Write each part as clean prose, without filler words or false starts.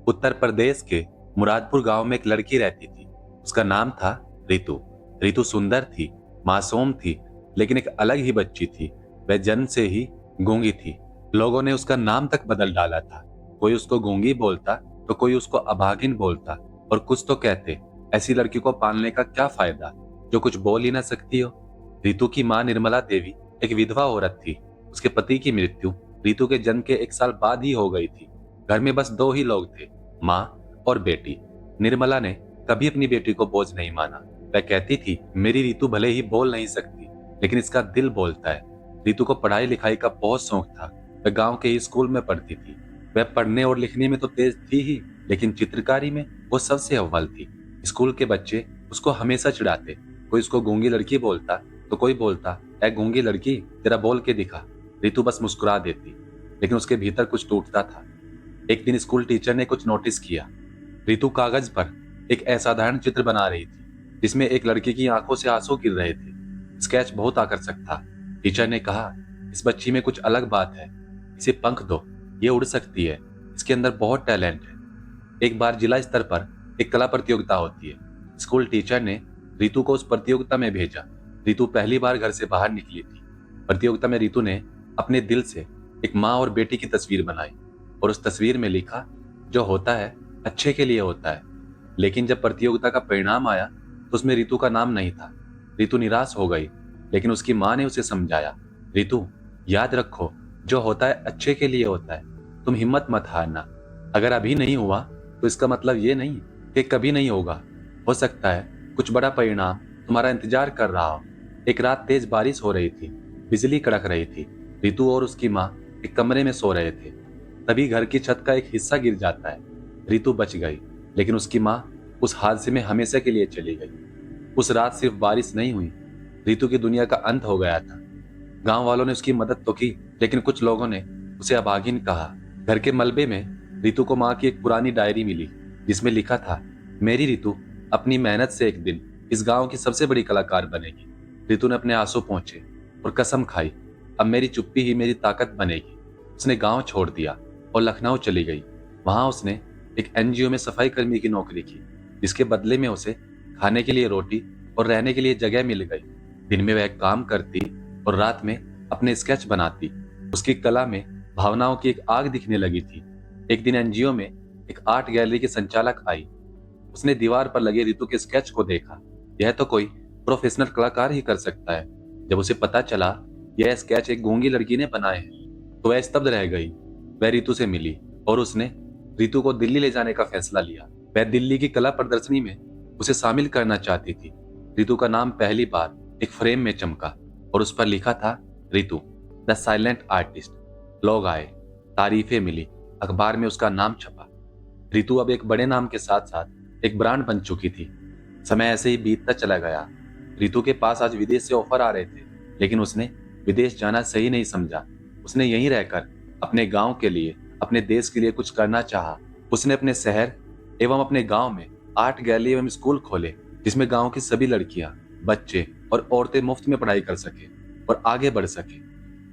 उत्तर प्रदेश के मुरादपुर गांव में एक लड़की रहती थी। उसका नाम था रितु। रितु सुंदर थी, मासूम थी, लेकिन एक अलग ही बच्ची थी। वह जन्म से ही गूंगी थी। लोगों ने उसका नाम तक बदल डाला था। कोई उसको गूंगी बोलता तो कोई उसको अभागिन बोलता, और कुछ तो कहते ऐसी लड़की को पालने का क्या फायदा जो कुछ बोल ही ना सकती हो। रितु की मां निर्मला देवी एक विधवा औरत थी। उसके पति की मृत्यु रितु के जन्म के 1 साल बाद ही हो गई थी। घर में बस दो ही लोग थे, माँ और बेटी। निर्मला ने कभी अपनी बेटी को बोझ नहीं माना। वह कहती थी, मेरी रितु भले ही बोल नहीं सकती, लेकिन इसका दिल बोलता है। रितु को पढ़ाई लिखाई का बहुत शौक था। वह गांव के ही स्कूल में पढ़ती थी। वह पढ़ने और लिखने में तो तेज थी ही, लेकिन चित्रकारी में वो सबसे अव्वल थी। स्कूल के बच्चे उसको हमेशा चिढ़ाते। कोई उसको गूंगी लड़की बोलता तो कोई बोलता, ऐ गूंगी लड़की, जरा बोल के दिखा। रितु बस मुस्कुरा देती, लेकिन उसके भीतर कुछ टूटता था। एक दिन स्कूल टीचर ने कुछ नोटिस किया। रितु कागज पर एक असाधारण चित्र बना रही थी, जिसमें एक लड़की की आंखों से आंसू गिर रहे थे। स्केच बहुत आकर्षक था। टीचर ने कहा, इस बच्ची में कुछ अलग बात है, इसे पंख दो, ये उड़ सकती है, इसके अंदर बहुत टैलेंट है। एक बार जिला स्तर पर एक कला प्रतियोगिता होती है। स्कूल टीचर ने रितु को उस प्रतियोगिता में भेजा। रितु पहली बार घर से बाहर निकली थी। प्रतियोगिता में रितु ने अपने दिल से एक माँ और बेटी की तस्वीर बनाई, और उस तस्वीर में लिखा, जो होता है अच्छे के लिए होता है। लेकिन जब प्रतियोगिता का परिणाम आया तो उसमें रितु का नाम नहीं था। रितु निराश हो गई, लेकिन उसकी माँ ने उसे समझाया, रितु याद रखो, जो होता है अच्छे के लिए होता है। तुम हिम्मत मत हारना। अगर अभी नहीं हुआ तो इसका मतलब ये नहीं कि कभी नहीं होगा। हो सकता है कुछ बड़ा परिणाम तुम्हारा इंतजार कर रहा हो। एक रात तेज बारिश हो रही थी, बिजली कड़क रही थी। रितु और उसकी माँ एक कमरे में सो रहे थे। तभी घर की छत का एक हिस्सा गिर जाता है। रितु बच गई, लेकिन उसकी माँ उस हादसे में हमेशा के लिए चली गई। उस रात सिर्फ बारिश नहीं हुई, रितु की दुनिया का अंत हो गया था। गांव वालों ने उसकी मदद तो की, लेकिन कुछ लोगों ने उसे अभागिन कहा। घर के मलबे में रितु को माँ की एक पुरानी डायरी मिली, जिसमें लिखा था, मेरी रितु अपनी मेहनत से एक दिन इस गांव की सबसे बड़ी कलाकार बनेगी। रितु ने अपने आंसू पोंछे और कसम खाई, अब मेरी चुप्पी ही मेरी ताकत बनेगी। उसने गांव छोड़ दिया और लखनऊ चली गई। वहां उसने एक एनजीओ में सफाई कर्मी की नौकरी की, जिसके बदले में उसे खाने के लिए रोटी और रहने के लिए जगह मिल गई। दिन में वह काम करती और रात में अपने स्केच बनाती। उसकी कला में भावनाओं की एक आग दिखने लगी थी। एक दिन एनजीओ में एक आर्ट गैलरी की संचालक आई। उसने दीवार पर लगे रितु के स्केच को देखा। यह तो कोई प्रोफेशनल कलाकार ही कर सकता है। जब उसे पता चला यह स्केच एक गूंगी लड़की ने बनाए हैं, तो वह स्तब्ध रह गई। वह रितु से मिली और उसने रितु को दिल्ली ले जाने का फैसला लिया। वह दिल्ली की कला प्रदर्शनी में उसे शामिल करना चाहती थी। रितु का नाम पहली बार एक फ्रेम में चमका और उस पर लिखा था, रितु द साइलेंट आर्टिस्ट। लोग आए, तारीफें मिली, अखबार में उसका नाम छपा। रितु अब एक बड़े नाम के साथ साथ एक ब्रांड बन चुकी थी। समय ऐसे ही बीतता चला गया। रितु के पास आज विदेश से ऑफर आ रहे थे, लेकिन उसने विदेश जाना सही नहीं समझा। उसने यहीं रहकर अपने गांव के लिए, अपने देश के लिए कुछ करना चाहा। उसने अपने शहर एवं अपने गांव में आर्ट गैलरी एवं स्कूल खोले, जिसमें गांव की सभी लड़कियां, बच्चे और औरतें मुफ्त में पढ़ाई कर सके और आगे बढ़ सके।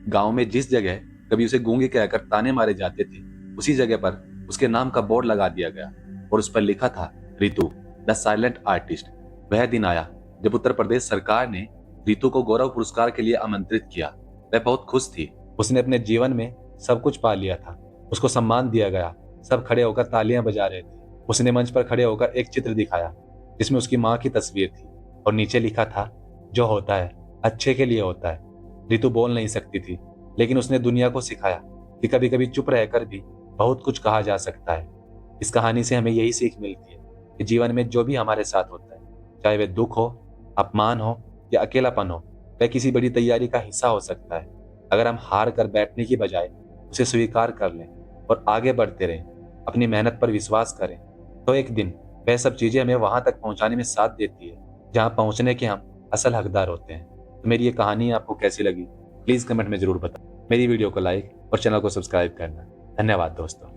गांव में जिस जगह कभी उसे गूंगे कहकर ताने मारे जाते थे, उसी जगह पर उसके नाम का बोर्ड लगा दिया गया और उस पर लिखा था, रितु द साइलेंट आर्टिस्ट। वह दिन आया जब उत्तर प्रदेश सरकार ने रितु को गौरव पुरस्कार के लिए आमंत्रित किया। वह बहुत खुश थी। उसने अपने जीवन में सब कुछ पा लिया था। उसको सम्मान दिया गया। सब खड़े होकर तालियां बजा रहे थे। उसने मंच पर खड़े होकर एक चित्र दिखाया, जिसमें उसकी माँ की तस्वीर थी और नीचे लिखा था, जो होता है अच्छे के लिए होता है। रितु बोल नहीं सकती थी, लेकिन उसने दुनिया को सिखाया कि कभी कभी चुप रहकर भी बहुत कुछ कहा जा सकता है। इस कहानी से हमें यही सीख मिलती है कि जीवन में जो भी हमारे साथ होता है, चाहे वह दुख हो, अपमान हो या अकेलापन हो, वह किसी बड़ी तैयारी का हिस्सा हो सकता है। अगर हम हार कर बैठने की बजाय उसे स्वीकार कर लें और आगे बढ़ते रहें, अपनी मेहनत पर विश्वास करें, तो एक दिन वह सब चीजें हमें वहां तक पहुंचाने में साथ देती है जहां पहुंचने के हम असल हकदार होते हैं। तो मेरी ये कहानी आपको कैसी लगी, प्लीज कमेंट में जरूर बताएं। मेरी वीडियो को लाइक और चैनल को सब्सक्राइब करना। धन्यवाद दोस्तों।